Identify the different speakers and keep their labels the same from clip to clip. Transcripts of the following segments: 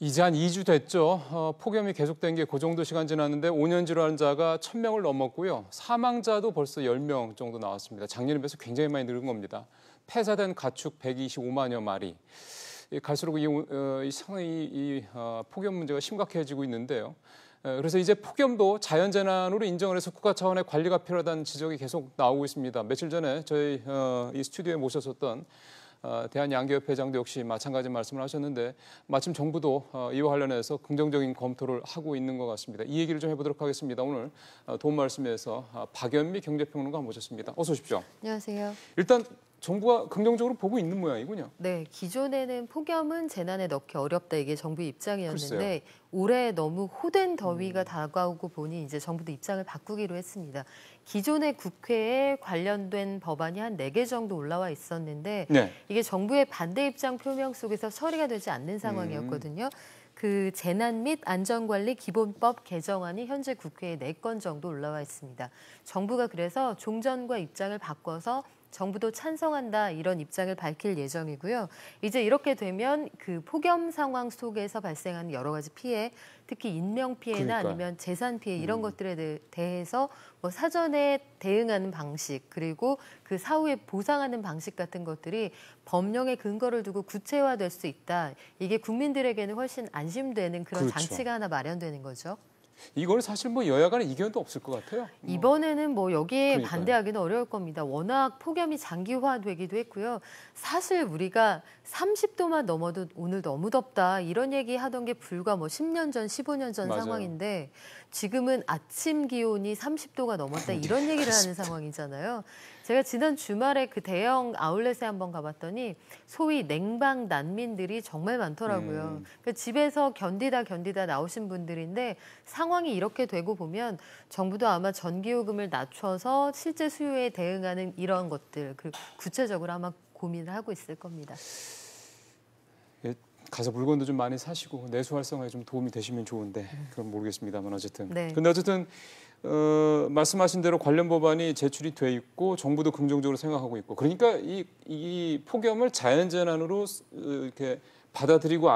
Speaker 1: 이제 한 2주 됐죠. 폭염이 계속된 게 그 정도 시간 지났는데 5년 질환자가 1,000명을 넘었고요. 사망자도 벌써 10명 정도 나왔습니다. 작년에 비해서 굉장히 많이 늘은 겁니다. 폐사된 가축 125만여 마리. 갈수록 이 폭염 문제가 심각해지고 있는데요. 그래서 이제 폭염도 자연재난으로 인정을 해서 국가 차원의 관리가 필요하다는 지적이 계속 나오고 있습니다. 며칠 전에 저희 이 스튜디오에 모셨었던 대한양계협회장도 역시 마찬가지 말씀을 하셨는데 마침 정부도 이와 관련해서 긍정적인 검토를 하고 있는 것 같습니다. 이 얘기를 좀 해보도록 하겠습니다. 오늘 도움 말씀에서 박연미 경제평론가 모셨습니다. 어서 오십시오.
Speaker 2: 안녕하세요.
Speaker 1: 일단 정부가 긍정적으로 보고 있는 모양이군요.
Speaker 2: 네, 기존에는 폭염은 재난에 넣기 어렵다 이게 정부 입장이었는데
Speaker 1: 글쎄요.
Speaker 2: 올해 너무 호된 더위가 다가오고 보니 이제 정부도 입장을 바꾸기로 했습니다. 기존의 국회에 관련된 법안이 한 4개 정도 올라와 있었는데
Speaker 1: 네.
Speaker 2: 이게 정부의 반대 입장 표명 속에서 처리가 되지 않는 상황이었거든요. 그 재난 및 안전관리 기본법 개정안이 현재 국회에 4건 정도 올라와 있습니다. 정부가 그래서 종전과 입장을 바꿔서 정부도 찬성한다 이런 입장을 밝힐 예정이고요. 이제 이렇게 되면 그 폭염 상황 속에서 발생하는 여러 가지 피해, 특히 인명 피해나
Speaker 1: 그러니까요.
Speaker 2: 아니면 재산 피해 이런 것들에 대해서 뭐 사전에 대응하는 방식 그리고 그 사후에 보상하는 방식 같은 것들이 법령에 근거를 두고 구체화될 수 있다. 이게 국민들에게는 훨씬 안심되는 그런
Speaker 1: 그렇죠.
Speaker 2: 장치가 하나 마련되는 거죠.
Speaker 1: 이걸 사실 뭐 여야 간의 이견도 없을 것 같아요.
Speaker 2: 이번에는 뭐 여기에
Speaker 1: 그러니까요.
Speaker 2: 반대하기는 어려울 겁니다. 워낙 폭염이 장기화되기도 했고요. 사실 우리가 30도만 넘어도 오늘 너무 덥다 이런 얘기 하던 게 불과 뭐 10년 전, 15년 전
Speaker 1: 맞아요.
Speaker 2: 상황인데 지금은 아침 기온이 30도가 넘었다 이런 얘기를 하는 상황이잖아요. 제가 지난 주말에 그 대형 아울렛에 한번 가봤더니 소위 냉방 난민들이 정말 많더라고요. 그러니까 집에서 견디다 나오신 분들인데 상황이 이렇게 되고 보면 정부도 아마 전기요금을 낮춰서 실제 수요에 대응하는 이런 것들 그리고 구체적으로 아마 고민을 하고 있을 겁니다.
Speaker 1: 가서 물건도 좀 많이 사시고 내수 활성화에 좀 도움이 되시면 좋은데 그건 모르겠습니다만 어쨌든.
Speaker 2: 네.
Speaker 1: 근데 어쨌든 말씀하신 대로 관련 법안이 제출이 돼 있고 정부도 긍정적으로 생각하고 있고 그러니까 이 폭염을 자연재난으로 이렇게 받아들이고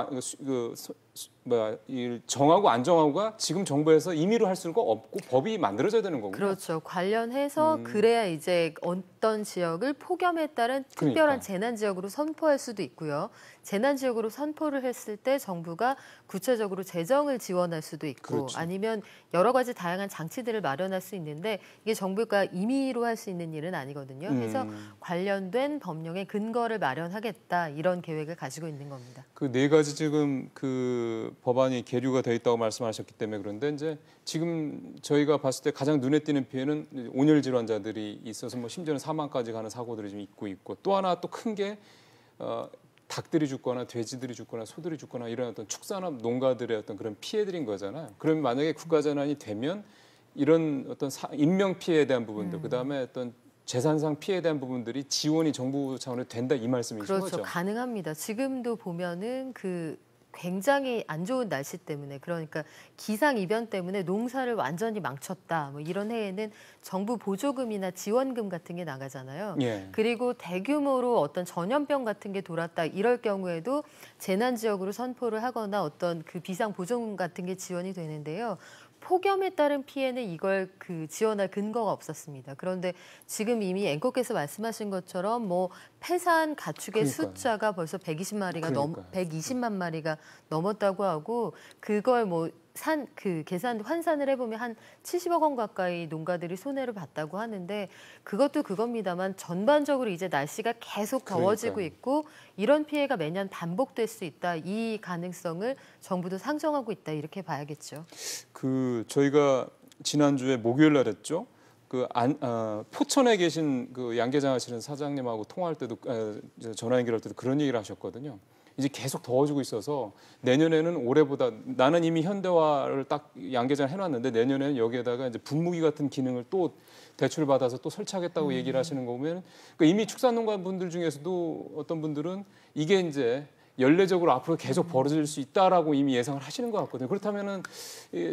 Speaker 1: 정하고 안 정하고가 지금 정부에서 임의로 할 수가 없고 법이 만들어져야 되는 거군요.
Speaker 2: 그렇죠. 관련해서 그래야 이제 어떤 지역을 폭염에 따른 특별한
Speaker 1: 그러니까.
Speaker 2: 재난 지역으로 선포할 수도 있고요. 재난 지역으로 선포를 했을 때 정부가 구체적으로 재정을 지원할 수도 있고
Speaker 1: 그렇죠.
Speaker 2: 아니면 여러 가지 다양한 장치들을 마련할 수 있는데 이게 정부가 임의로 할 수 있는 일은 아니거든요. 그래서 관련된 법령의 근거를 마련하겠다 이런 계획을 가지고 있는 겁니다.
Speaker 1: 그 4가지 지금 그 법안이 계류가 돼 있다고 말씀하셨기 때문에 그런데 이제 지금 저희가 봤을 때 가장 눈에 띄는 피해는 온열 질환자들이 있어서 뭐 심지어는 사망까지 가는 사고들이 좀 있고 또 하나 또 큰 게 닭들이 죽거나 돼지들이 죽거나 소들이 죽거나 이런 어떤 축산업 농가들의 어떤 그런 피해들인 거잖아요. 그러면 만약에 국가 재난이 되면 이런 어떤 인명 피해에 대한 부분들 그다음에 어떤 재산상 피해에 대한 부분들이 지원이 정부 차원에서 된다 이 말씀이신
Speaker 2: 그렇죠.
Speaker 1: 거죠?
Speaker 2: 가능합니다. 지금도 보면은 그 굉장히 안 좋은 날씨 때문에 그러니까 기상 이변 때문에 농사를 완전히 망쳤다. 뭐 이런 해에는 정부 보조금이나 지원금 같은 게 나가잖아요.
Speaker 1: 예.
Speaker 2: 그리고 대규모로 어떤 전염병 같은 게 돌았다. 이럴 경우에도 재난 지역으로 선포를 하거나 어떤 그 비상 보조금 같은 게 지원이 되는데요. 폭염에 따른 피해는 이걸 그 지원할 근거가 없었습니다. 그런데 지금 이미 앵커께서 말씀하신 것처럼 뭐 폐사한 가축의
Speaker 1: 그러니까요.
Speaker 2: 숫자가 벌써 120마리가
Speaker 1: 그러니까요.
Speaker 2: 120만 마리가 넘었다고 하고 그걸 뭐 환산을 해보면 한 70억 원 가까이 농가들이 손해를 봤다고 하는데 그것도 그겁니다만 전반적으로 이제 날씨가 계속 더워지고
Speaker 1: 그러니까요.
Speaker 2: 있고 이런 피해가 매년 반복될 수 있다. 이 가능성을 정부도 상정하고 있다. 이렇게 봐야겠죠.
Speaker 1: 그 저희가 지난주에 목요일 날 했죠. 포천에 계신 그 양계장 하시는 사장님하고 통화할 때도 전화 연결할 때도 그런 얘기를 하셨거든요. 이제 계속 더워지고 있어서 내년에는 올해보다 나는 이미 현대화를 딱 양계장 해놨는데 내년에는 여기에다가 이제 분무기 같은 기능을 또 대출 받아서 또 설치하겠다고 얘기를 하시는 거 보면 그러니까 이미 축산농가분들 중에서도 어떤 분들은 이게 이제 연례적으로 앞으로 계속 벌어질 수 있다라고 이미 예상을 하시는 것 같거든요. 그렇다면은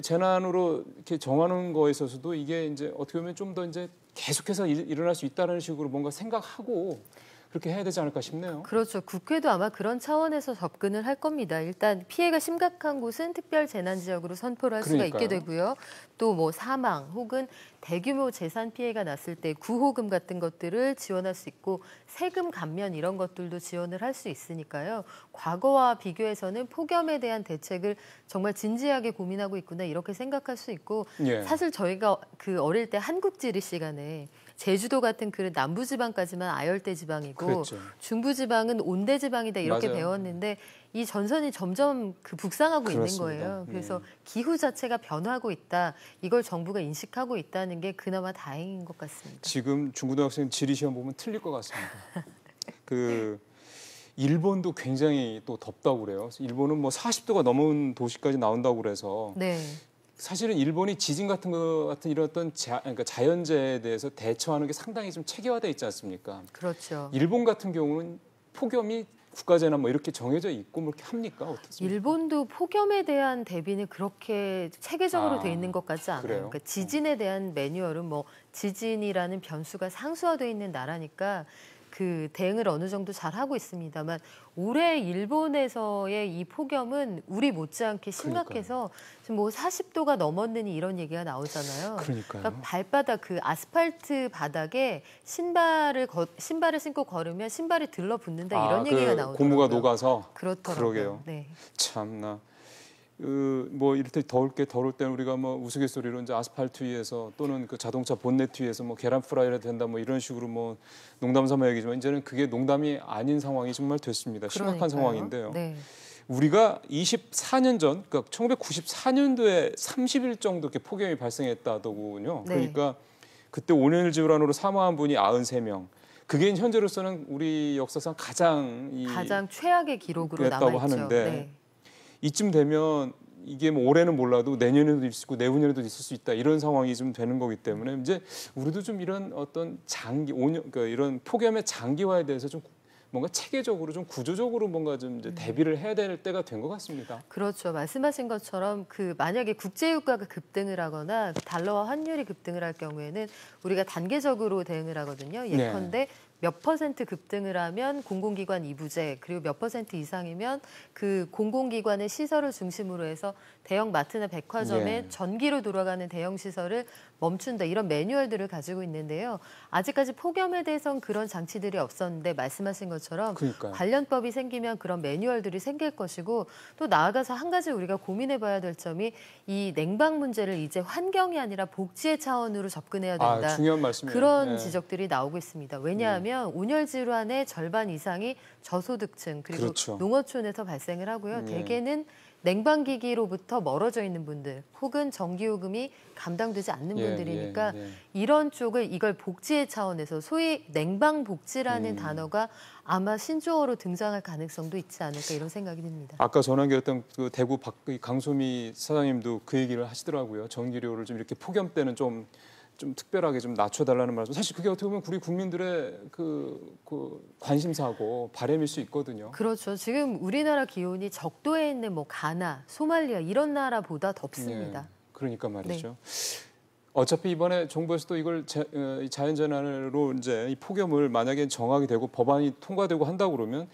Speaker 1: 재난으로 이렇게 정하는 거에 있어서도 이게 이제 어떻게 보면 좀 더 이제 계속해서 일어날 수 있다는 식으로 뭔가 생각하고 그렇게 해야 되지 않을까 싶네요.
Speaker 2: 그렇죠. 국회도 아마 그런 차원에서 접근을 할 겁니다. 일단 피해가 심각한 곳은 특별 재난 지역으로 선포를 할 수가 있게 되고요. 또 뭐 사망 혹은 대규모 재산 피해가 났을 때 구호금 같은 것들을 지원할 수 있고 세금 감면 이런 것들도 지원을 할 수 있으니까요. 과거와 비교해서는 폭염에 대한 대책을 정말 진지하게 고민하고 있구나 이렇게 생각할 수 있고
Speaker 1: 예.
Speaker 2: 사실 저희가 그 어릴 때 한국지리 시간에 제주도 같은 그 남부지방까지만 아열대 지방이고
Speaker 1: 그랬죠.
Speaker 2: 중부지방은 온대지방이다 이렇게
Speaker 1: 맞아요.
Speaker 2: 배웠는데 이 전선이 점점 그 북상하고
Speaker 1: 그렇습니다.
Speaker 2: 있는 거예요. 그래서 기후 자체가 변하고 있다. 이걸 정부가 인식하고 있다는 게 그나마 다행인 것 같습니다.
Speaker 1: 지금 중고등학생 지리 시험 보면 틀릴 것 같습니다. 그 일본도 굉장히 또 덥다고 그래요. 일본은 뭐 40도가 넘은 도시까지 나온다고 그래서
Speaker 2: 네.
Speaker 1: 사실은 일본이 지진 같은 거 같은 이런 어떤 그러니까 자연재해에 대해서 대처하는 게 상당히 좀 체계화돼 있지 않습니까?
Speaker 2: 그렇죠.
Speaker 1: 일본 같은 경우는 폭염이 국가재난 뭐 이렇게 정해져 있고 뭐 이렇게 합니까? 어떻습니까?
Speaker 2: 일본도 폭염에 대한 대비는 그렇게 체계적으로 돼 있는 것 같지 않아요.
Speaker 1: 그래요?
Speaker 2: 그러니까 지진에 대한 매뉴얼은 뭐 지진이라는 변수가 상수화돼 있는 나라니까 그 대응을 어느 정도 잘 하고 있습니다만 올해 일본에서의 이 폭염은 우리 못지않게 심각해서 지금 뭐 40도가 넘었느니 이런 얘기가 나오잖아요.
Speaker 1: 그러니까요.
Speaker 2: 발바닥 그 아스팔트 바닥에 신발을 신고 걸으면 신발이 들러붙는다 이런 얘기가 나오더라고요.
Speaker 1: 고무가 녹아서
Speaker 2: 그렇더라고요.
Speaker 1: 그러게요.
Speaker 2: 네.
Speaker 1: 참나. 뭐 이럴 때 더울 때는 우리가 뭐 우스갯소리로 이제 아스팔트 위에서 또는 그 자동차 본네트 위에서 뭐 계란 프라이를 된다 뭐 이런 식으로 뭐 농담 삼아 얘기지만 이제는 그게 농담이 아닌 상황이 정말 됐습니다. 심각한
Speaker 2: 그러니까요.
Speaker 1: 상황인데요.
Speaker 2: 네.
Speaker 1: 우리가 24년 전, 그러니까 1994년도에 30일 정도 이렇게 폭염이 발생했다더군요.
Speaker 2: 네.
Speaker 1: 그러니까 그때 온열 질환으로 사망한 분이 93명. 그게 현재로서는 우리 역사상 가장
Speaker 2: 최악의 기록으로
Speaker 1: 냈다고
Speaker 2: 남아있죠.
Speaker 1: 하는데
Speaker 2: 네.
Speaker 1: 이쯤 되면 이게 뭐 올해는 몰라도 내년에도 있을 수 있고 내후년에도 있을 수 있다 이런 상황이 좀 되는 거기 때문에 이제 우리도 좀 이런 어떤 그러니까 이런 폭염의 장기화에 대해서 좀 뭔가 체계적으로 좀 구조적으로 뭔가 좀 이제 대비를 해야 될 때가 된 것 같습니다.
Speaker 2: 그렇죠. 말씀하신 것처럼 그 만약에 국제유가가 급등을 하거나 달러와 환율이 급등을 할 경우에는 우리가 단계적으로 대응을 하거든요. 예컨대 몇 퍼센트 급등을 하면 공공기관 이부제 그리고 몇 퍼센트 이상이면 그 공공기관의 시설을 중심으로 해서 대형 마트나 백화점에 전기로 돌아가는 대형 시설을 멈춘다 이런 매뉴얼들을 가지고 있는데요. 아직까지 폭염에 대해서는 그런 장치들이 없었는데 말씀하신 것처럼
Speaker 1: 그러니까요.
Speaker 2: 관련법이 생기면 그런 매뉴얼들이 생길 것이고 또 나아가서 한 가지 우리가 고민해봐야 될 점이 이 냉방 문제를 이제 환경이 아니라 복지의 차원으로 접근해야 된다.
Speaker 1: 중요한 말씀이에요.
Speaker 2: 그런 지적들이 나오고 있습니다. 왜냐하면 온열 질환의 절반 이상이 저소득층 그리고 농어촌에서 발생을 하고요. 대개는 냉방기기로부터 멀어져 있는 분들 혹은 전기요금이 감당되지 않는 분들이니까 이런 쪽을 이걸 복지의 차원에서 소위 냉방복지라는 단어가 아마 신조어로 등장할 가능성도 있지 않을까 이런 생각이 듭니다.
Speaker 1: 아까 전화기였던 그 대구 강소미 사장님도 그 얘기를 하시더라고요. 전기료를 좀 이렇게 폭염 때는 좀 특별하게 좀 낮춰달라는 말씀. 사실 그게 어떻게 보면 우리 국민들의 그 관심사고 바람일 수 있거든요.
Speaker 2: 그렇죠. 지금 우리나라 기온이 적도에 있는 뭐 가나, 소말리아 이런 나라보다 덥습니다.
Speaker 1: 그러니까 말이죠. 어차피 이번에 정부에서도 이걸 자연재난으로 이제 이 폭염을 만약에 정하게 되고 법안이 통과되고 한다고 그러면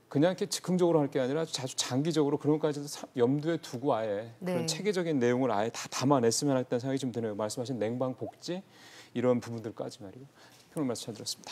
Speaker 1: 그냥 이렇게 즉흥적으로 할 게 아니라 아주 장기적으로 그런 것까지도 염두에 두고 아예 그런 체계적인 내용을 아예 다 담아냈으면 했다는 생각이 좀 드네요. 말씀하신 냉방 복지 이런 부분들까지 말이고. 평론 말씀 잘 들었습니다.